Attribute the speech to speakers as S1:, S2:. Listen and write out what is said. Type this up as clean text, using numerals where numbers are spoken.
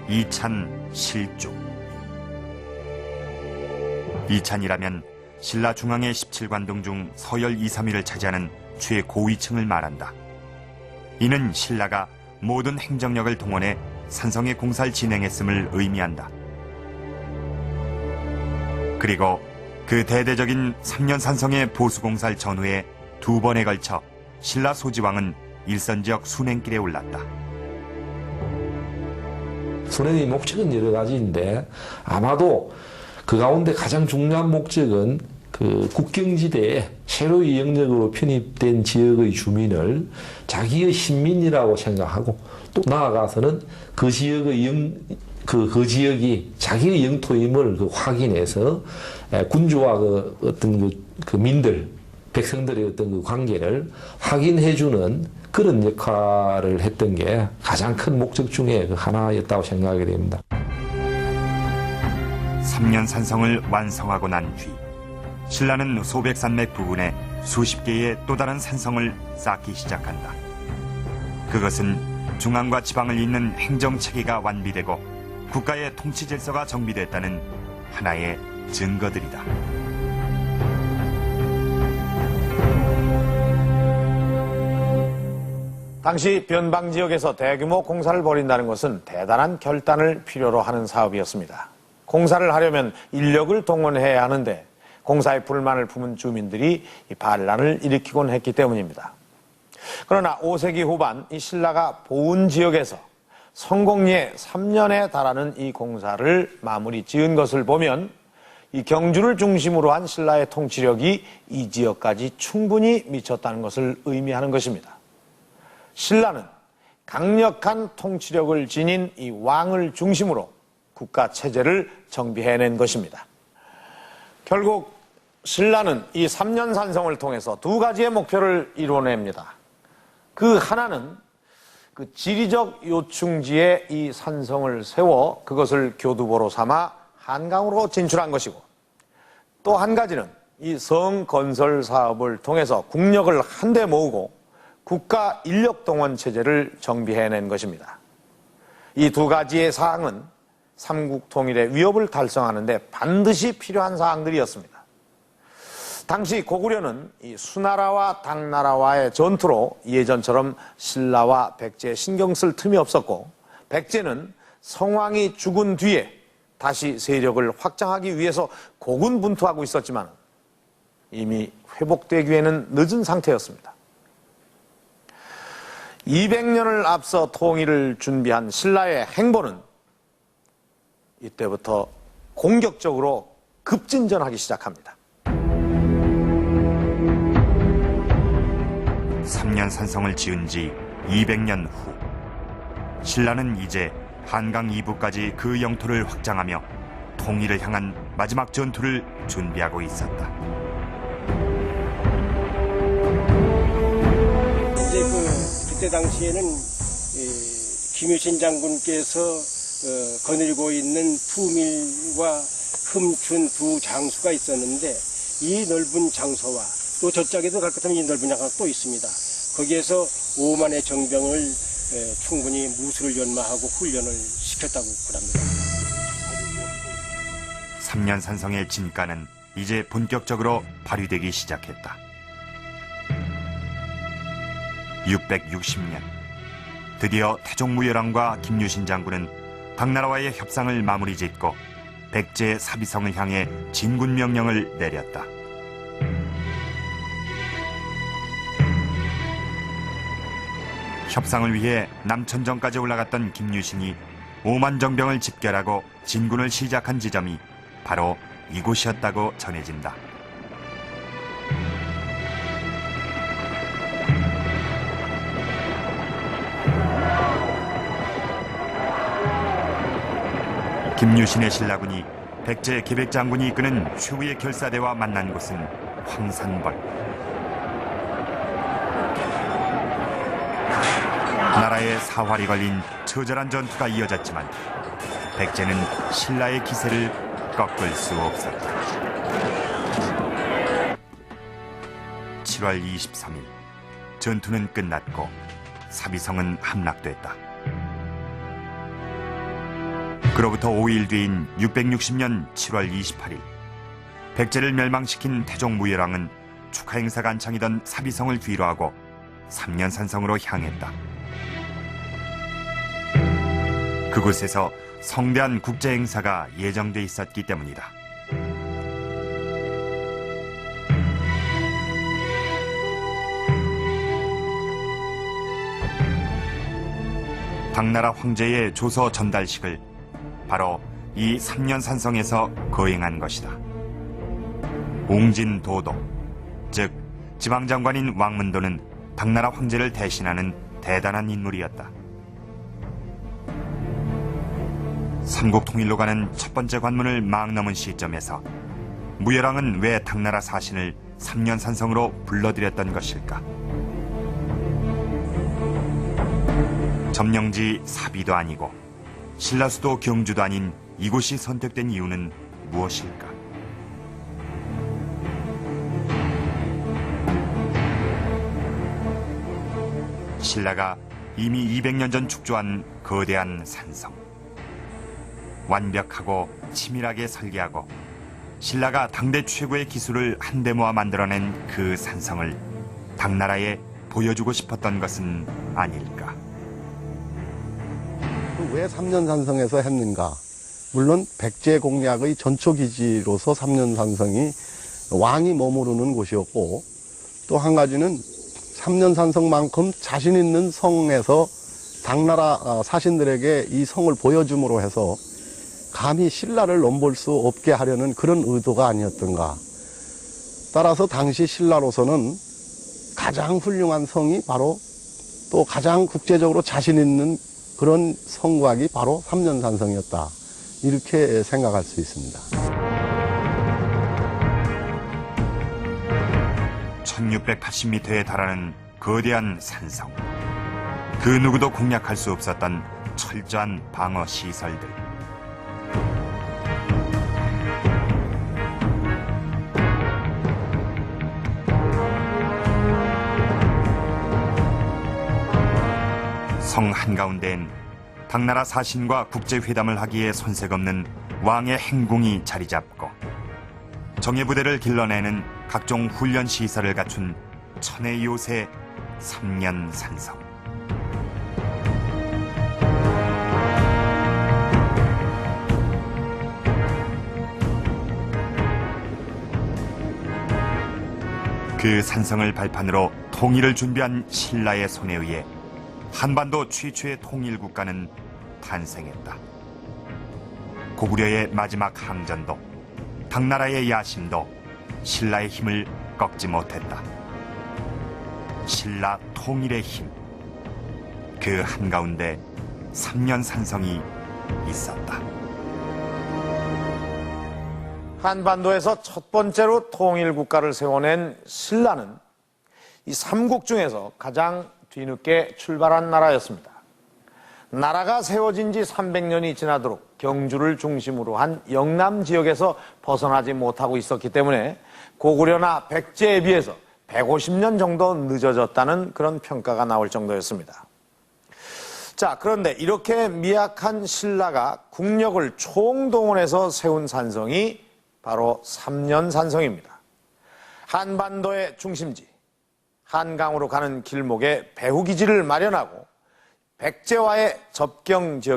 S1: 이찬, 실주. 이찬이라면 신라 중앙의 17관동 중 서열 2, 3위를 차지하는 최고위층을 말한다. 이는 신라가 모든 행정력을 동원해 산성의 공사를 진행했음을 의미한다. 그리고 그 대대적인 3년 산성의 보수공사를 전후해 2번에 걸쳐 신라 소지왕은 일선지역 순행길에 올랐다.
S2: 순행의 목적은 여러 가지인데 아마도 그 가운데 가장 중요한 목적은 그 국경지대에 새로이 영역으로 편입된 지역의 주민을 자기의 신민이라고 생각하고 또 나아가서는 그 지역의 그 지역이 자기의 영토임을 확인해서 군주와 어떤 그 민들, 백성들의 어떤 그 관계를 확인해주는 그런 역할을 했던 게 가장 큰 목적 중에 하나였다고 생각하게 됩니다.
S1: 3년 산성을 완성하고 난 뒤 신라는 소백산맥 부근에 수십 개의 또 다른 산성을 쌓기 시작한다. 그것은 중앙과 지방을 잇는 행정체계가 완비되고 국가의 통치 질서가 정비됐다는 하나의 증거들이다.
S3: 당시 변방 지역에서 대규모 공사를 벌인다는 것은 대단한 결단을 필요로 하는 사업이었습니다. 공사를 하려면 인력을 동원해야 하는데 공사에 불만을 품은 주민들이 반란을 일으키곤 했기 때문입니다. 그러나 5세기 후반 이 신라가 보은 지역에서 성공리에 3년에 달하는 이 공사를 마무리 지은 것을 보면 이 경주를 중심으로 한 신라의 통치력이 이 지역까지 충분히 미쳤다는 것을 의미하는 것입니다. 신라는 강력한 통치력을 지닌 이 왕을 중심으로 국가 체제를 정비해낸 것입니다. 결국 신라는 이 3년 산성을 통해서 2가지의 목표를 이뤄냅니다. 그 하나는 그 지리적 요충지에 이 산성을 세워 그것을 교두보로 삼아 한강으로 진출한 것이고, 또 한 가지는 이 성 건설 사업을 통해서 국력을 한데 모으고 국가 인력 동원 체제를 정비해낸 것입니다. 이 2가지의 사항은 삼국 통일의 위협을 달성하는 데 반드시 필요한 사항들이었습니다. 당시 고구려는 이 수나라와 당나라와의 전투로 예전처럼 신라와 백제에 신경 쓸 틈이 없었고, 백제는 성왕이 죽은 뒤에 다시 세력을 확장하기 위해서 고군분투하고 있었지만 이미 회복되기에는 늦은 상태였습니다. 200년을 앞서 통일을 준비한 신라의 행보는 이때부터 공격적으로 급진전하기 시작합니다.
S1: 3년 산성을 지은 지 200년 후 신라는 이제 한강 이북까지 그 영토를 확장하며 통일을 향한 마지막 전투를 준비하고 있었다.
S4: 그때 당시에는 김유신 장군께서 거느리고 있는 푸밀과 흠춘 2 장수가 있었는데, 이 넓은 장소와 또 저쪽에도 갈 것 같으면 이 넓은 장소가 또 있습니다. 거기에서 5만의 정병을 충분히 무술을 연마하고 훈련을 시켰다고 그럽니다.
S1: 3년 산성의 진가는 이제 본격적으로 발휘되기 시작했다. 660년, 드디어 태종무열왕과 김유신 장군은 당나라와의 협상을 마무리 짓고 백제 사비성을 향해 진군 명령을 내렸다. 협상을 위해 남천정까지 올라갔던 김유신이 5만 정병을 집결하고 진군을 시작한 지점이 바로 이곳이었다고 전해진다. 김유신의 신라군이 백제 계백장군이 이끄는 최후의 결사대와 만난 곳은 황산벌. 나라의 사활이 걸린 처절한 전투가 이어졌지만 백제는 신라의 기세를 꺾을 수 없었다. 7월 23일, 전투는 끝났고 사비성은 함락됐다. 그로부터 5일 뒤인 660년 7월 28일 백제를 멸망시킨 태종 무열왕은 축하 행사가 한창이던 사비성을 뒤로하고 삼년산성으로 향했다. 그곳에서 성대한 국제 행사가 예정돼 있었기 때문이다. 당나라 황제의 조서 전달식을 바로 이 삼년산성에서 거행한 것이다. 옹진도도, 즉 지방장관인 왕문도는 당나라 황제를 대신하는 대단한 인물이었다. 삼국통일로 가는 첫 번째 관문을 막 넘은 시점에서 무열왕은 왜 당나라 사신을 삼년산성으로 불러들였던 것일까? 점령지 사비도 아니고 신라수도 경주도 아닌 이곳이 선택된 이유는 무엇일까? 신라가 이미 200년 전 축조한 거대한 산성. 완벽하고 치밀하게 설계하고 신라가 당대 최고의 기술을 한데 모아 만들어낸 그 산성을 당나라에 보여주고 싶었던 것은 아닐까?
S5: 왜 삼년산성에서 했는가? 물론 백제 공략의 전초기지로서 삼년산성이 왕이 머무르는 곳이었고, 또 한 가지는 삼년산성만큼 자신 있는 성에서 당나라 사신들에게 이 성을 보여줌으로 해서 감히 신라를 넘볼 수 없게 하려는 그런 의도가 아니었던가. 따라서 당시 신라로서는 가장 훌륭한 성이 바로, 또 가장 국제적으로 자신 있는 그런 성곽이 바로 삼년산성이었다. 이렇게 생각할 수 있습니다.
S1: 1680m에 달하는 거대한 산성. 그 누구도 공략할 수 없었던 철저한 방어 시설들. 성 한가운데엔 당나라 사신과 국제회담을 하기에 손색 없는 왕의 행궁이 자리 잡고 정예부대를 길러내는 각종 훈련 시설을 갖춘 천의 요새 삼년산성. 그 산성을 발판으로 통일을 준비한 신라의 손에 의해 한반도 최초의 통일 국가는 탄생했다. 고구려의 마지막 항전도, 당나라의 야심도 신라의 힘을 꺾지 못했다. 신라 통일의 힘, 그 한가운데 삼년산성이 있었다.
S3: 한반도에서 첫 번째로 통일 국가를 세워낸 신라는 이 삼국 중에서 가장 뒤늦게 출발한 나라였습니다. 나라가 세워진 지 300년이 지나도록 경주를 중심으로 한 영남 지역에서 벗어나지 못하고 있었기 때문에 고구려나 백제에 비해서 150년 정도 늦어졌다는 그런 평가가 나올 정도였습니다. 자, 그런데 이렇게 미약한 신라가 국력을 총동원해서 세운 산성이 바로 삼년산성입니다. 한반도의 중심지, 한강으로 가는 길목에 배후기지를 마련하고 백제와의 접경 지역에